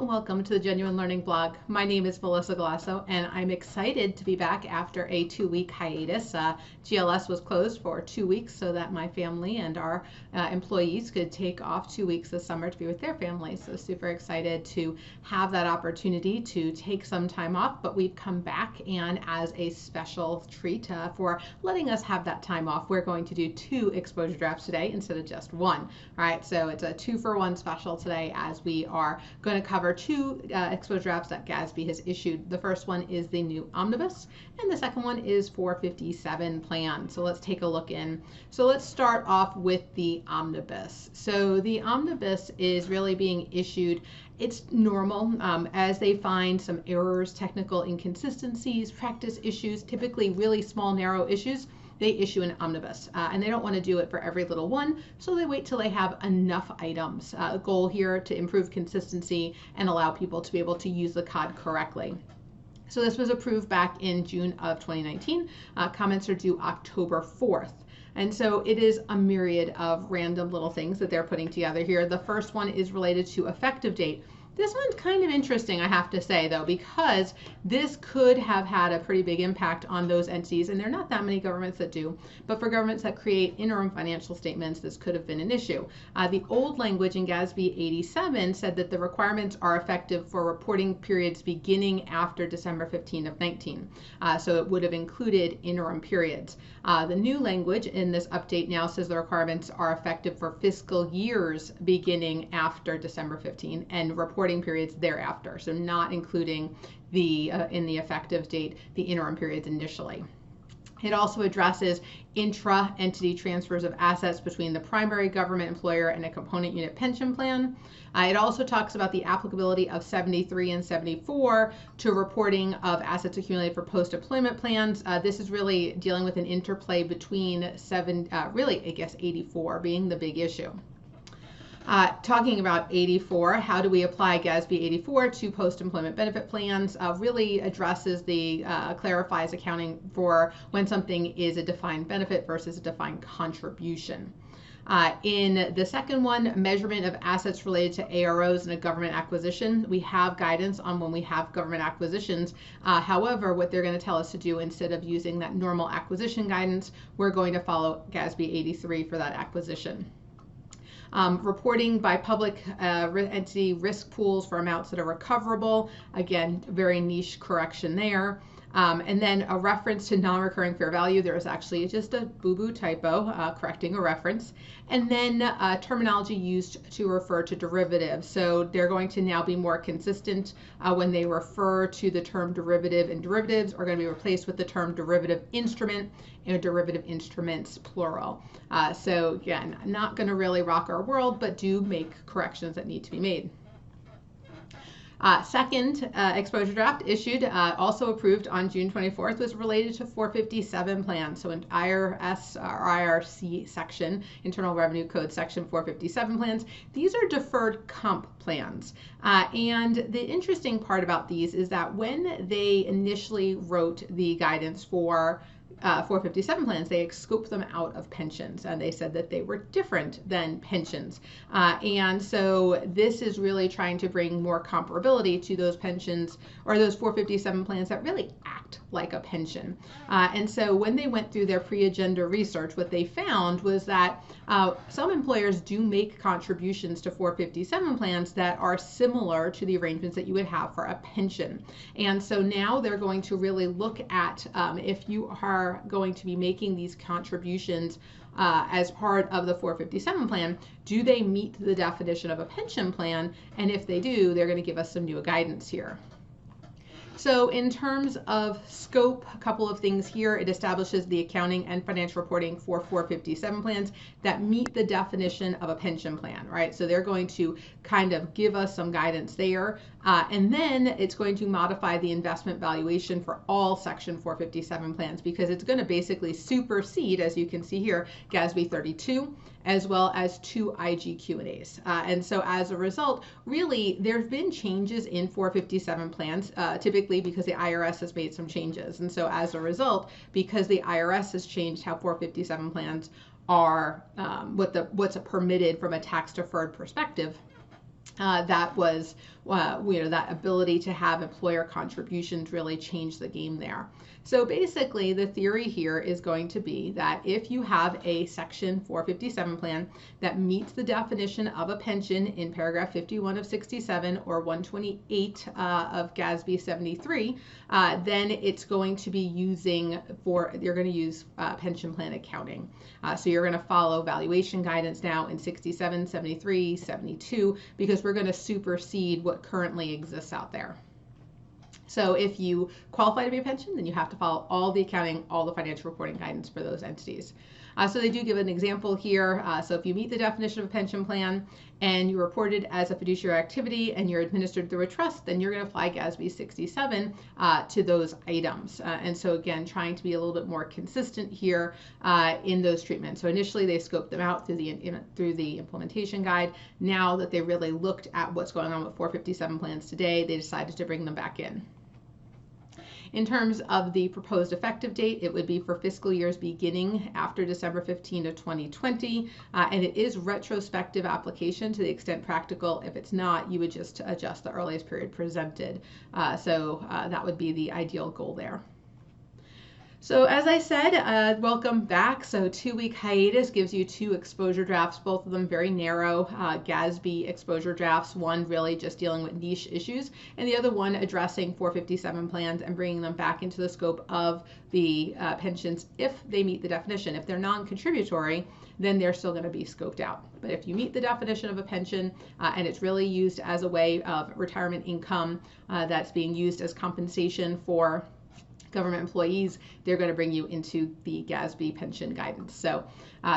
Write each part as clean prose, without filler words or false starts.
and welcome to the Genuine Learning Blog. My name is Melissa Galasso, and I'm excited to be back after a 2-week hiatus. GLS was closed for 2 weeks so that my family and our employees could take off 2 weeks this summer to be with their families. So super excited to have that opportunity to take some time off, but we've come back, and as a special treat for letting us have that time off, we're going to do 2 exposure drafts today instead of just 1. All right, so it's a 2-for-1 special today as we are going to cover 2 exposure drafts that GASB has issued. The first one is the new Omnibus, and the second one is 457 plan. So let's take a look in. So let's start off with the Omnibus. So the Omnibus is really being issued. It's normal as they find some errors, technical inconsistencies, practice issues, typically really small, narrow issues. They issue an omnibus, and they don't want to do it for every little one, so they wait till they have enough items. The goal here to improve consistency and allow people to be able to use the code correctly. So this was approved back in June of 2019. Comments are due October 4th. And so it is a myriad of random little things that they're putting together here. The first one is related to effective date. This one's kind of interesting, I have to say, though, because this could have had a pretty big impact on those entities, and there are not that many governments that do, but for governments that create interim financial statements, this could have been an issue. The old language in GASB 87 said that the requirements are effective for reporting periods beginning after December 15 of 19, so it would have included interim periods. The new language in this update now says the requirements are effective for fiscal years beginning after December 15 and reporting periods thereafter, so not including the in the effective date the interim periods initially. It also addresses intra-entity transfers of assets between the primary government employer and a component unit pension plan. It also talks about the applicability of 73 and 74 to reporting of assets accumulated for post-employment plans. This is really dealing with an interplay between 84 being the big issue. Talking about 84, how do we apply GASB 84 to post-employment benefit plans, really addresses clarifies accounting for when something is a defined benefit versus a defined contribution. In the second one, measurement of assets related to AROs in a government acquisition, we have guidance on when we have government acquisitions. However, what they're going to tell us to do, instead of using that normal acquisition guidance, we're going to follow GASB 83 for that acquisition. Reporting by public entity risk pools for amounts that are recoverable. Again, very niche correction there. And then a reference to non-recurring fair value. There is actually just a boo-boo typo correcting a reference. And then terminology used to refer to derivatives. So they're going to now be more consistent when they refer to the term derivative, and derivatives are going to be replaced with the term derivative instrument and derivative instruments plural. So again, not going to really rock our world, but do make corrections that need to be made. Second exposure draft issued, also approved on June 24th, was related to 457 plans. So in IRS or IRC section, Internal Revenue Code section 457 plans, these are deferred comp plans. And the interesting part about these is that when they initially wrote the guidance for 457 plans, they scoped them out of pensions, and they said that they were different than pensions. And so this is really trying to bring more comparability to those pensions, or those 457 plans that really act like a pension. And so when they went through their pre-agenda research, what they found was that some employers do make contributions to 457 plans that are similar to the arrangements that you would have for a pension. And so now they're going to really look at if you are going to be making these contributions as part of the 457 plan, do they meet the definition of a pension plan? And if they do, they're going to give us some new guidance here. So in terms of scope, a couple of things here. It establishes the accounting and financial reporting for 457 plans that meet the definition of a pension plan, right? So they're going to kind of give us some guidance there. And then it's going to modify the investment valuation for all Section 457 plans, because it's going to basically supersede, as you can see here, GASB 32, as well as 2 IG Q&As. And so as a result, really, there's been changes in 457 plans, typically because the IRS has made some changes. And so as a result, because the IRS has changed how 457 plans are, what's permitted from a tax-deferred perspective, that was that ability to have employer contributions really change the game there. So basically, the theory here is going to be that if you have a Section 457 plan that meets the definition of a pension in paragraph 51 of 67 or 128 of GASB 73, then it's going to be you're going to use pension plan accounting. So you're going to follow valuation guidance now in 67, 73, 72, because we're going to supersede what currently exists out there. So if you qualify to be a pension, then you have to follow all the accounting, all the financial reporting guidance for those entities. So they do give an example here. So if you meet the definition of a pension plan and you're reported as a fiduciary activity and you're administered through a trust, then you're going to apply GASB 67 to those items. And so again, trying to be a little bit more consistent here in those treatments. So initially they scoped them out through the implementation guide. Now that they really looked at what's going on with 457 plans today, they decided to bring them back in. In terms of the proposed effective date, it would be for fiscal years beginning after December 15 of 2020, and it is retrospective application to the extent practical. If it's not, you would just adjust the earliest period presented. So that would be the ideal goal there. So as I said, welcome back. So 2-week hiatus gives you 2 exposure drafts, both of them very narrow GASB exposure drafts, one really just dealing with niche issues, and the other one addressing 457 plans and bringing them back into the scope of the pensions if they meet the definition. If they're non-contributory, then they're still going to be scoped out. But if you meet the definition of a pension and it's really used as a way of retirement income that's being used as compensation for government employees, they're going to bring you into the GASB pension guidance. So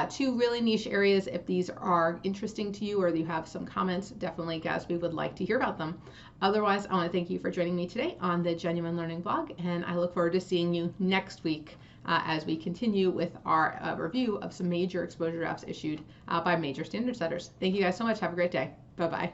2 really niche areas. If these are interesting to you or you have some comments, definitely GASB would like to hear about them. Otherwise, I want to thank you for joining me today on the Genuine Learning blog, and I look forward to seeing you next week as we continue with our review of some major exposure drafts issued by major standard setters. Thank you guys so much. Have a great day. Bye-bye.